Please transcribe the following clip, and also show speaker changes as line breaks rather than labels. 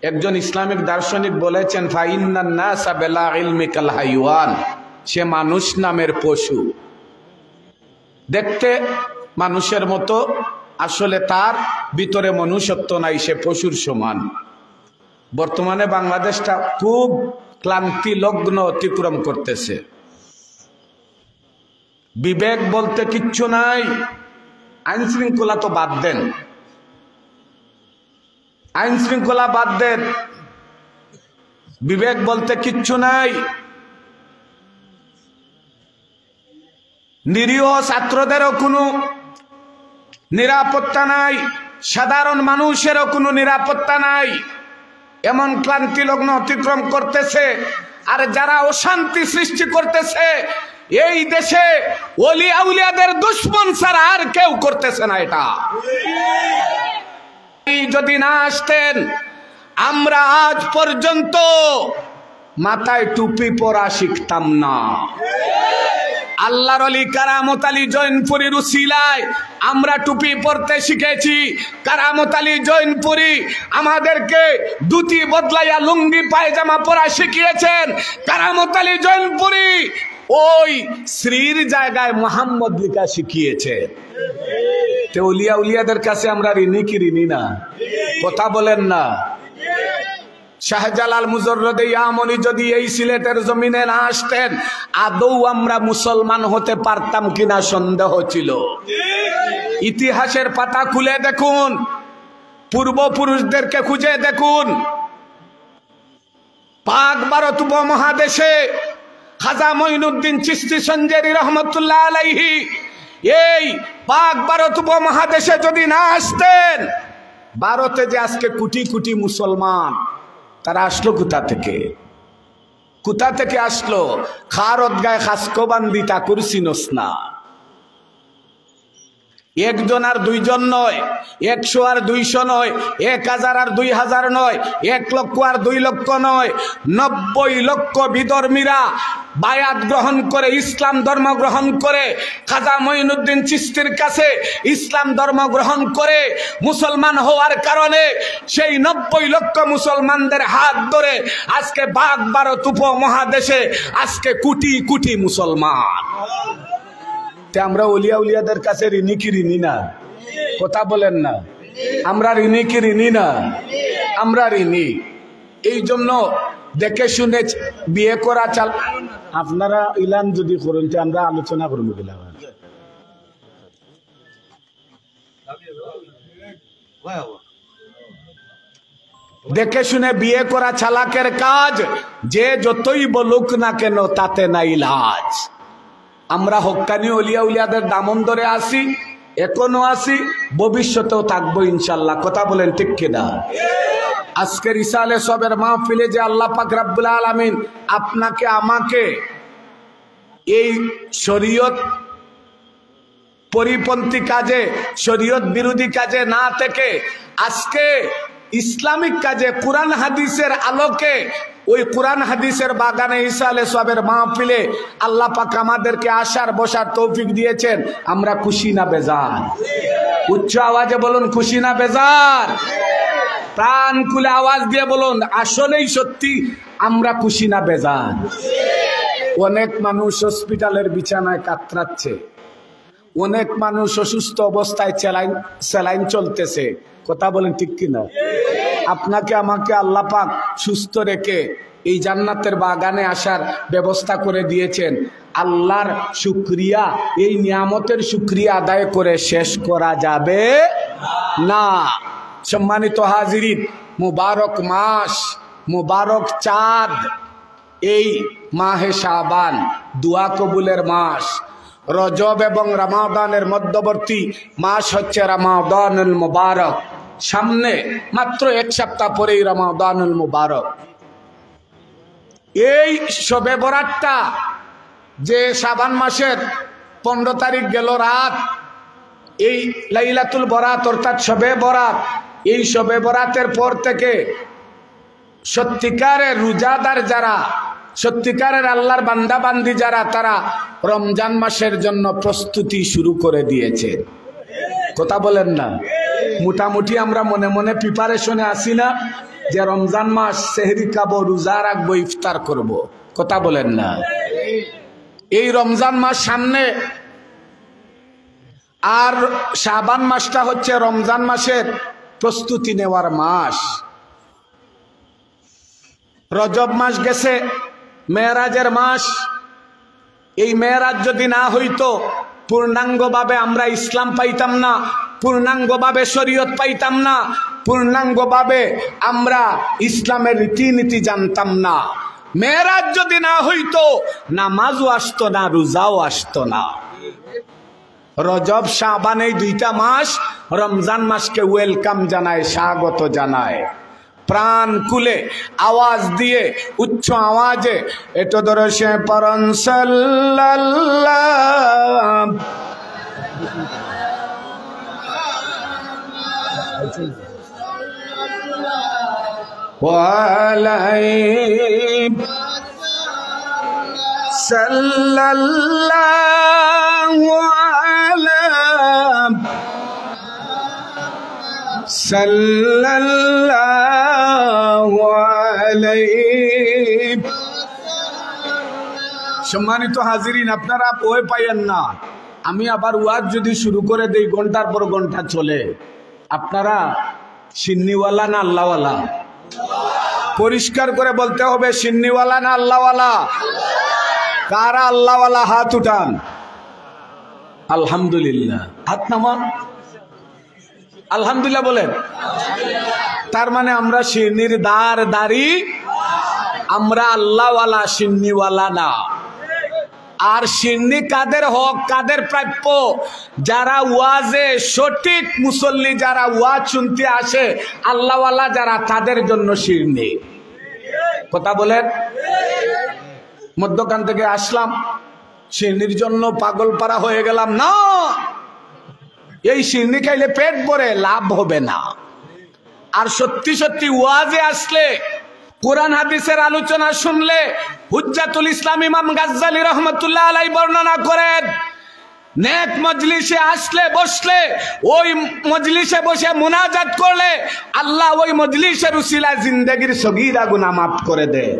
একজন ইসলামিক দার্শনিক বলেছেন ফাইন্নান নাসা বিলা ইলমি কাল হাইওয়ান, সে মানুষ নামের পশু। দেখতে মানুষের মতো, আসলে তার ভিতরে মনুষ্যত্ব নাই, সে পশুর সমান। বর্তমানে বাংলাদেশটা খুব ক্লান্তি লগ্ন অতিক্রম করতেছে। বিবেক বলতে কিচ্ছু নাই। আইন শৃঙ্খলা তো বাদ দেন, আইন শৃঙ্খলা বাদ দেন, বিবেক বলতে কিচ্ছু নাই। নিরীহ ছাত্রদেরও কোনো নিরাপত্তা নাই, সাধারণ মানুষেরও কোনো নিরাপত্তা নাই। এমন ক্লান্তি লগ্ন অতিক্রম করতেছে। আর যারা অশান্তি সৃষ্টি করতেছে এই দেশে ওলি আউলিয়াদের দুশমন ছাড়া আর কেউ করতেছে না। এটা যদি না আসতেন, আমরা আজ পর্যন্ত মাথায় টুপি পরা শিখতাম না। আল্লাহর ওলি কারামত আলী জৈনপুরীর উসিলায় আমরা টুপি পরতে শিখেছি। কারামত আলী জৈনপুরী আমাদেরকে ধুতি বদলাইয়া লুঙ্গি পায়জামা পরা শিখিয়েছেন। কারামত আলী জৈনপুরী ওই শ্রীর জায়গায় মোহাম্মদ লিখা শিখিয়েছে। তো উলিয়া উলিয়াদের কাছে আমরা ঋণী কি ঋণী না? কথা বলেন না। শাহজালাল মুজররদে ইয়ামনি যদি এই সিলেটের জমিনে না আসতেন, আদৌ আমরা মুসলমান হতে পারতাম কিনা সন্দেহ ছিল। ইতিহাসের পাতা খুলে দেখুন, পূর্বপুরুষদেরকে খুঁজে দেখুন। পাক ভারত উপমহাদেশে খাজা মঈনুদ্দিন চিশতি সঞ্জেরি রহমতুল্লাহ আলাইহি এই পাক ভারত উপমহাদেশে যদি না আসতেন, ভারতে যে আজকে কোটি কোটি মুসলমান, তারা আসলো কোথা থেকে? কোথা থেকে আসলো? খারত গায়ে খাসকো বান্দি ঠাকুর চিনস না। একজন আর দুইজন নয়, 100 আর 200 নয়, 1000 আর 2000 নয়, 1 লক্ষ আর 2 লক্ষ নয়, 90 লক্ষ বিধর্মীরা বায়াত গ্রহণ করে ইসলাম ধর্ম গ্রহণ করে, খাজা মঈনুদ্দিন চিশতির কাছে ইসলাম ধর্ম গ্রহণ করে মুসলমান হওয়ার কারণে সেই 90 লক্ষ মুসলমানদের হাত ধরে আজকে পাক ভারত উপমহাদেশে আজকে কোটি কোটি মুসলমান। আমরা উলিয়া উলিয়াদের কাছে ঋণী কি ঋণী না? কথা বলেন না। আমরা ঋণী কি ঋণী না? আমরা ঋণী। এই জন্য দেখে শুনে বিয়ে করা চাল। আপনারা ইলান যদি করুন তো আমরা আলোচনা করবো। দেখে শুনে বিয়ে করা চালাকের কাজ, যে যতই বলুক না কেন তাতে নাই লাজ। আমরা হক্কানি ওলিয়া উলিয়াদের দামন ধরে আসি, এখনো আসি, ভবিষ্যতেও থাকবো ইনশাল্লাহ। কথা বলেন ঠিক কিনা? আজকের ইসালে সবের মাহফিলে যে আল্লাহ পাক রব্বুল আলামিন আপনাকে আমাকে এই শরীয়ত পরিপন্থী কাজে, শরীয়ত বিরোধী কাজে না থেকে আজকে ইসলামিক কাজে কুরআন হাদিসের আলোকে ওই কুরআন হাদিসের বাগানে ইসালে সবের মাহফিলে আল্লাহ পাক আমাদেরকে আসার বসার তৌফিক দিয়েছেন। আমরা খুশি না বেজার? উচ্চ আওয়াজে বলুন, খুশি না বেজার? প্রাণ খুলে আওয়াজ দিয়ে বলুন, আসলেই সত্যি আমরা খুশি না বেজার? অনেক মানুষ হসপিটালের বিছানায় কাতরাচ্ছে, অনেক মানুষ অসুস্থ অবস্থায় স্যালাইন চলতেছে। কথা বলেন ঠিক কিনা? আপনাকে আমাকে আল্লাহ পাক সুস্থ রেখে এই জান্নাতের বাগানে আসার ব্যবস্থা করে দিয়েছেন। আল্লাহর শুকরিয়া, এই নিয়ামতের শুকরিয়া আদায় করে শেষ করা যাবে না। সম্মানিত হাজিরিন, মুবারক মাস, মুবারক চাঁদ, এই মাহে শাবান দোয়া কবুলের মাস। রজব এবং রমাদানের মধ্যবর্তী মাস হচ্ছে রমাদানুল মুবারক। সামনে মাত্র 1 সপ্তাহ পরেই রমাদানুল মুবারক। এই শবে বরাতটা যে শাবান মাসের 15 তারিখ গেল রাত, এই লাইলাতুল বরাত অর্থাৎ শবে বরাত, এই শবে বরাতের পর থেকে সত্যিকারের রোজাদার যারা, সত্যিকারের আল্লাহর বান্দা বান্দি যারা, তারা রমজান মাসের জন্য প্রস্তুতি শুরু করে দিয়েছে। কথা বলেন না? মোটামুটি আমরা মনে মনে প্রিপারেশনে আসি না? যে রমজান মাস সেহরি খাবো, রোজা রাখবো, ইফতার করব, কথা বলেন না? এই রমজান মাস সামনে, আর শাবান মাসটা হচ্ছে রমজান মাসের প্রস্তুতি নেওয়ার মাস। রজব মাস গেছে, মেরাজের মাস। এই মেরাজ যদি না হইতো, পূর্ণাঙ্গভাবে আমরা ইসলাম পাইতাম না, পূর্ণাঙ্গভাবে শরীয়ত পাইতাম না, পূর্ণাঙ্গভাবে আমরা ইসলামের রীতিনীতি জানতাম না। মেরাজ যদি না হইতো, নামাজও আসতো না, রোজাও আসতো না। রজব শাবান এই দুইটা মাস রমজান মাসকে ওয়েলকাম জানায়, স্বাগত জানায়। প্রাণ খুলে আওয়াজ দিয়ে, উচ্চ আওয়াজে এটো দরসে পরন সাল্লাল্লাহু আলাইহি সাল্লাল্লাহু সাল্লাল্লাহু আলাইহি। সম্মানিত হাজিরিন, আপনারা ভয় পাইয়েন না। আমি আবার ওয়াজ যদি শুরু করে দেই, ঘন্টার পর ঘন্টা চলে। আপনারা সিন্নিওয়ালা না আল্লাহওয়ালা? পরিষ্কার করে বলতে হবে, সিন্নিওয়ালা না আল্লাহওয়ালা? কারা আল্লাহওয়ালা হাত উঠান। আলহামদুলিল্লাহ, হাত নামান। আলহামদুলিল্লাহ বলেন। তার মানে আমরা সিন্নির দাঁড়ি, আমরা আল্লাহওয়ালা, সিন্নিওয়ালা না। আর সিন্নি কাদের হক, কাদের প্রাপ্য? যারা ওয়াজে সঠিক মুসল্লি, যারা ওয়াজ শুনতে আসে, আল্লাহওয়ালা যারা, তাদের জন্য সিন্নি। কথা বলেন। মধ্যখান থেকে আসলাম, সিন্নির জন্য পাগল পারা হয়ে গেলাম না। এই সিন্নি খাইলে পেট ভরে লাভ হবে না। আর সত্যি সত্যি ওয়াজে আসলে, কোরআন হাদিসের আলোচনা শুনলে, হুজ্জাতুল ইসলাম ইমাম গাজ্জালী রহমাতুল্লাহ আলাইহি বর্ণনা করেন, নেক মজলিসে আসলে, বসলে, ওই মজলিসে বসে মুনাজাত করলে, আল্লাহ ওই মজলিসের উসিলায় জিন্দেগির সগীরা গুনাহ মাফ করে দেয়।